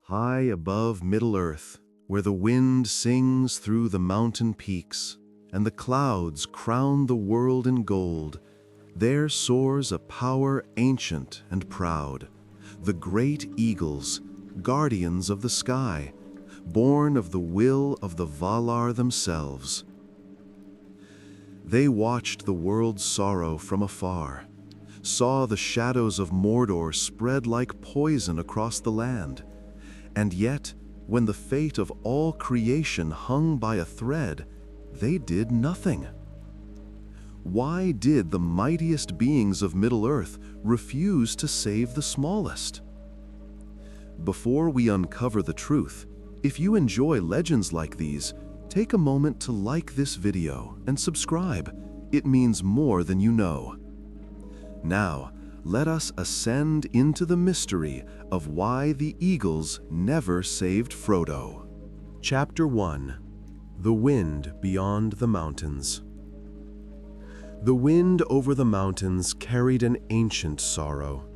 High above Middle-earth, where the wind sings through the mountain peaks, and the clouds crown the world in gold, there soars a power ancient and proud, the great eagles, guardians of the sky, born of the will of the Valar themselves. They watched the world's sorrow from afar, saw the shadows of Mordor spread like poison across the land, and yet, when the fate of all creation hung by a thread, they did nothing. Why did the mightiest beings of Middle-earth refuse to save the smallest? Before we uncover the truth, if you enjoy legends like these, take a moment to like this video and subscribe. It means more than you know. Now, let us ascend into the mystery of why the eagles never saved Frodo. Chapter 1. The Wind Beyond the Mountains. The wind over the mountains carried an ancient sorrow.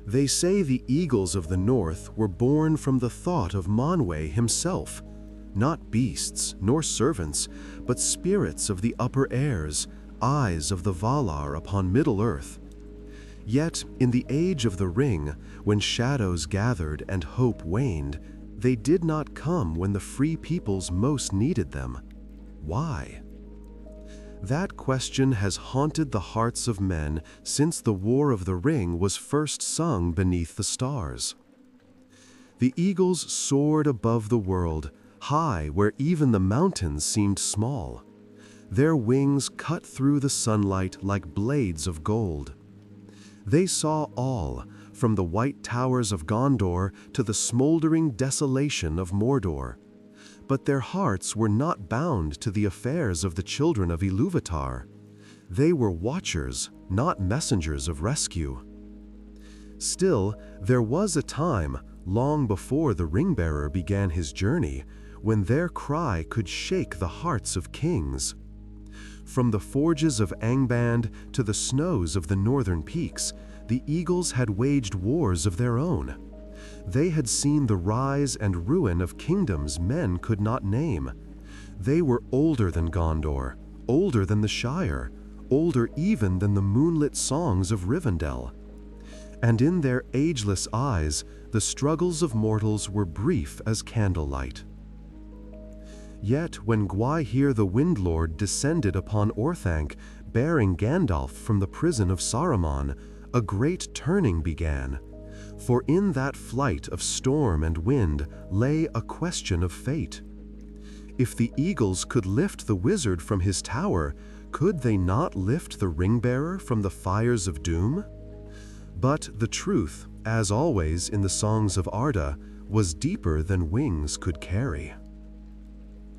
They say the eagles of the north were born from the thought of Manwë himself, not beasts nor servants, but spirits of the upper airs, eyes of the Valar upon Middle-earth. Yet, in the age of the ring, when shadows gathered and hope waned, they did not come when the free peoples most needed them. Why? That question has haunted the hearts of men since the War of the Ring was first sung beneath the stars. The eagles soared above the world, high where even the mountains seemed small. Their wings cut through the sunlight like blades of gold. They saw all, from the white towers of Gondor to the smoldering desolation of Mordor. But their hearts were not bound to the affairs of the children of Ilúvatar. They were watchers, not messengers of rescue. Still, there was a time, long before the ring-bearer began his journey, when their cry could shake the hearts of kings. From the forges of Angband to the snows of the northern peaks, the eagles had waged wars of their own. They had seen the rise and ruin of kingdoms men could not name. They were older than Gondor, older than the Shire, older even than the moonlit songs of Rivendell. And in their ageless eyes, the struggles of mortals were brief as candlelight. Yet when Gwaihir the Windlord descended upon Orthanc, bearing Gandalf from the prison of Saruman, a great turning began. For in that flight of storm and wind lay a question of fate. If the eagles could lift the wizard from his tower, could they not lift the ring-bearer from the fires of doom? But the truth, as always in the songs of Arda, was deeper than wings could carry.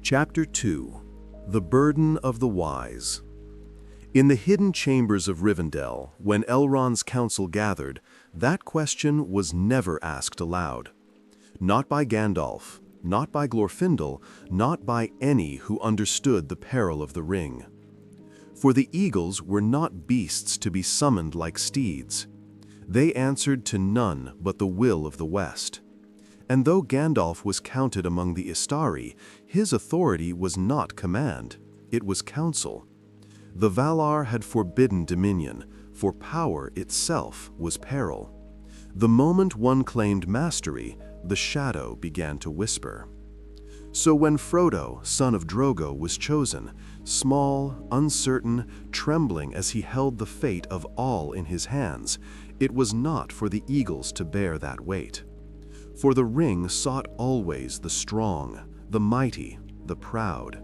Chapter 2. The Burden of the Wise. In the hidden chambers of Rivendell, when Elrond's council gathered, that question was never asked aloud. Not by Gandalf, not by Glorfindel, not by any who understood the peril of the ring. For the eagles were not beasts to be summoned like steeds. They answered to none but the will of the West. And though Gandalf was counted among the Istari, his authority was not command, it was counsel. The Valar had forbidden dominion, for power itself was peril. The moment one claimed mastery, the shadow began to whisper. So when Frodo, son of Drogo, was chosen, small, uncertain, trembling as he held the fate of all in his hands, it was not for the eagles to bear that weight. For the ring sought always the strong, the mighty, the proud.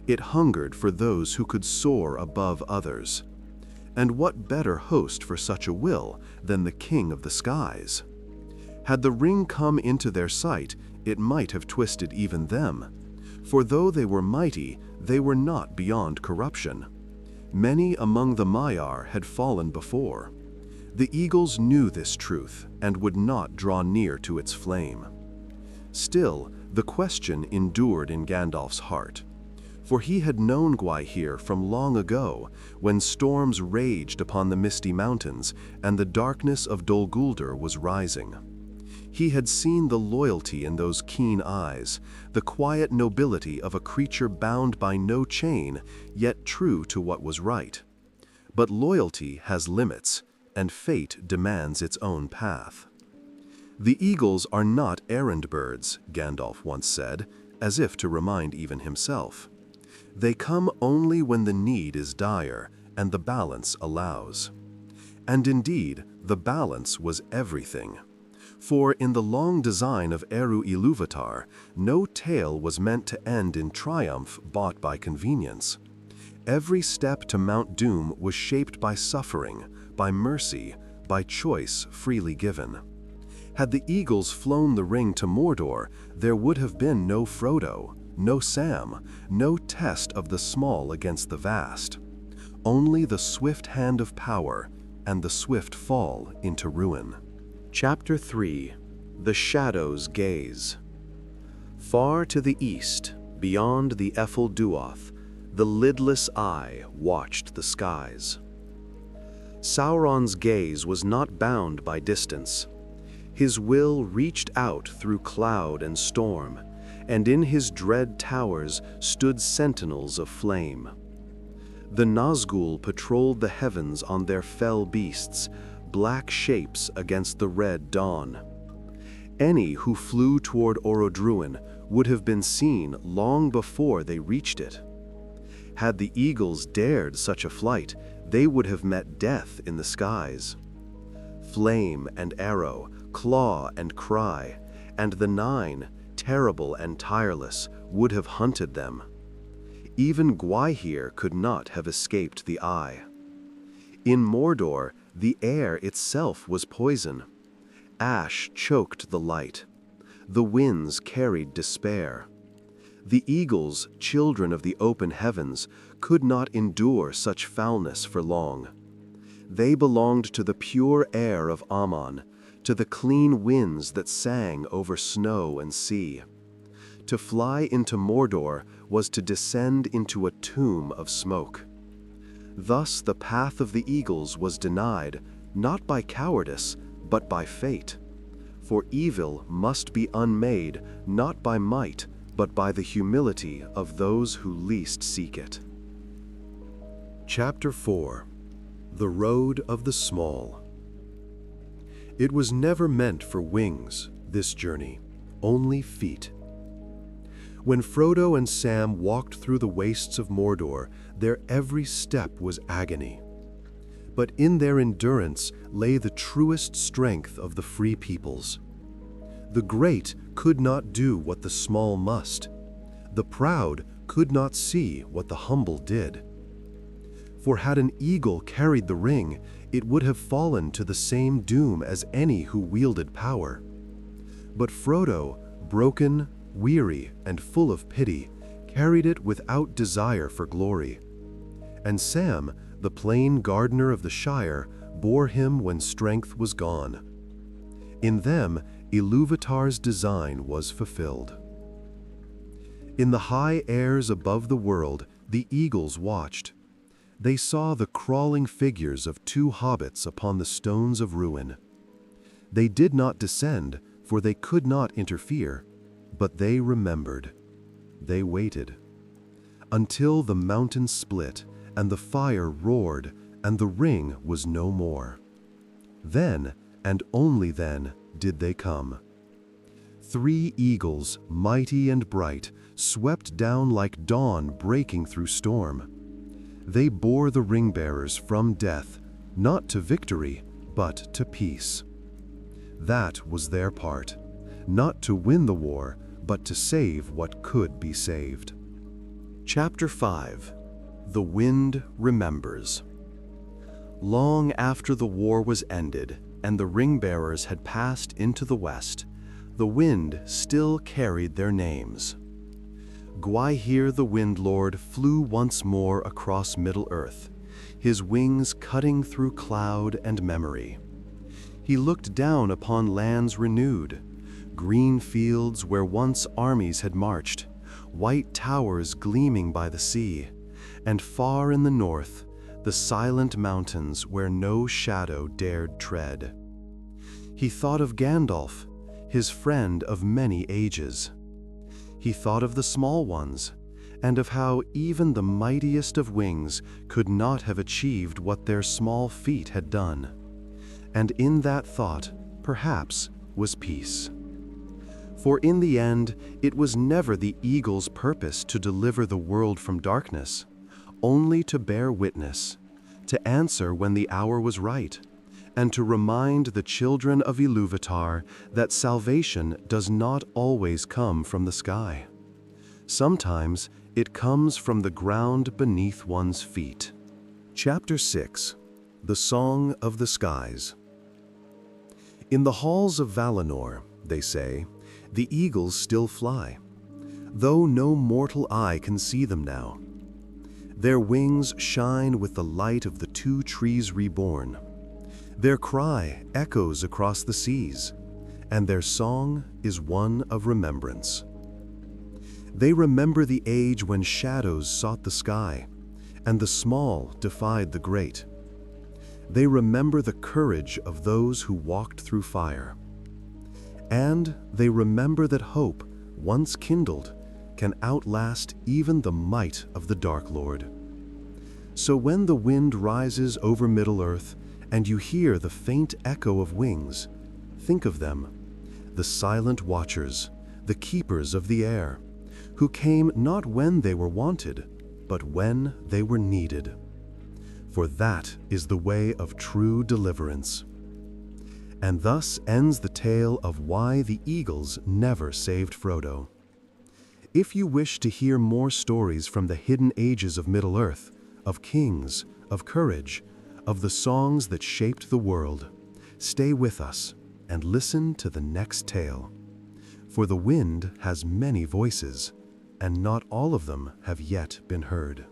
It hungered for those who could soar above others. And what better host for such a will than the King of the Skies? Had the ring come into their sight, it might have twisted even them. For though they were mighty, they were not beyond corruption. Many among the Maiar had fallen before. The eagles knew this truth and would not draw near to its flame. Still, the question endured in Gandalf's heart. For he had known Gwaihir from long ago, when storms raged upon the misty mountains and the darkness of Dol Guldur was rising. He had seen the loyalty in those keen eyes, the quiet nobility of a creature bound by no chain, yet true to what was right. But loyalty has limits, and fate demands its own path. The eagles are not errand birds, Gandalf once said, as if to remind even himself. They come only when the need is dire and the balance allows. And indeed, the balance was everything. For in the long design of Eru Ilúvatar, no tale was meant to end in triumph bought by convenience. Every step to Mount Doom was shaped by suffering, by mercy, by choice freely given. Had the eagles flown the ring to Mordor, there would have been no Frodo, no Sam, no test of the small against the vast. Only the swift hand of power and the swift fall into ruin. Chapter 3. The Shadow's Gaze. Far to the east, beyond the Ephel Duoth, the lidless eye watched the skies. Sauron's gaze was not bound by distance. His will reached out through cloud and storm, and in his dread towers stood sentinels of flame. The Nazgûl patrolled the heavens on their fell beasts, black shapes against the red dawn. Any who flew toward Orodruin would have been seen long before they reached it. Had the eagles dared such a flight, they would have met death in the skies. Flame and arrow, claw and cry, and the nine, terrible and tireless, would have hunted them. Even Gwaihir could not have escaped the eye. In Mordor, the air itself was poison. Ash choked the light. The winds carried despair. The eagles, children of the open heavens, could not endure such foulness for long. They belonged to the pure air of Aman, to the clean winds that sang over snow and sea. To fly into Mordor was to descend into a tomb of smoke. Thus the path of the eagles was denied, not by cowardice, but by fate. For evil must be unmade, not by might, but by the humility of those who least seek it. Chapter 4. The Road of the Small. It was never meant for wings, this journey, only feet. When Frodo and Sam walked through the wastes of Mordor, their every step was agony. But in their endurance lay the truest strength of the free peoples. The great could not do what the small must. The proud could not see what the humble did. For had an eagle carried the ring, it would have fallen to the same doom as any who wielded power. But Frodo, broken, weary, and full of pity, carried it without desire for glory. And Sam, the plain gardener of the Shire, bore him when strength was gone. In them, Ilúvatar's design was fulfilled. In the high airs above the world, the eagles watched. They saw the crawling figures of two hobbits upon the stones of ruin. They did not descend, for they could not interfere, but they remembered. They waited. Until the mountain split, and the fire roared, and the ring was no more. Then, and only then, did they come. 3 eagles, mighty and bright, swept down like dawn breaking through storm. They bore the ring-bearers from death, not to victory, but to peace. That was their part, not to win the war, but to save what could be saved. Chapter 5. The Wind Remembers. Long after the war was ended, and the ring-bearers had passed into the west, the wind still carried their names. Gwaihir the Wind Lord flew once more across Middle-earth, his wings cutting through cloud and memory. He looked down upon lands renewed, green fields where once armies had marched, white towers gleaming by the sea, and far in the north, the silent mountains where no shadow dared tread. He thought of Gandalf, his friend of many ages. He thought of the small ones, and of how even the mightiest of wings could not have achieved what their small feet had done. And in that thought, perhaps, was peace. For in the end, it was never the eagle's purpose to deliver the world from darkness, only to bear witness, to answer when the hour was right, and to remind the children of Iluvatar that salvation does not always come from the sky. Sometimes it comes from the ground beneath one's feet. Chapter 6: The Song of the Skies. In the halls of Valinor, they say, the eagles still fly, though no mortal eye can see them now. Their wings shine with the light of the two trees reborn. Their cry echoes across the seas, and their song is one of remembrance. They remember the age when shadows sought the sky, and the small defied the great. They remember the courage of those who walked through fire. And they remember that hope, once kindled, can outlast even the might of the Dark Lord. So when the wind rises over Middle-earth, and you hear the faint echo of wings, think of them, the silent watchers, the keepers of the air, who came not when they were wanted, but when they were needed. For that is the way of true deliverance. And thus ends the tale of why the eagles never saved Frodo. If you wish to hear more stories from the hidden ages of Middle-earth, of kings, of courage, of the songs that shaped the world, stay with us and listen to the next tale. For the wind has many voices, and not all of them have yet been heard.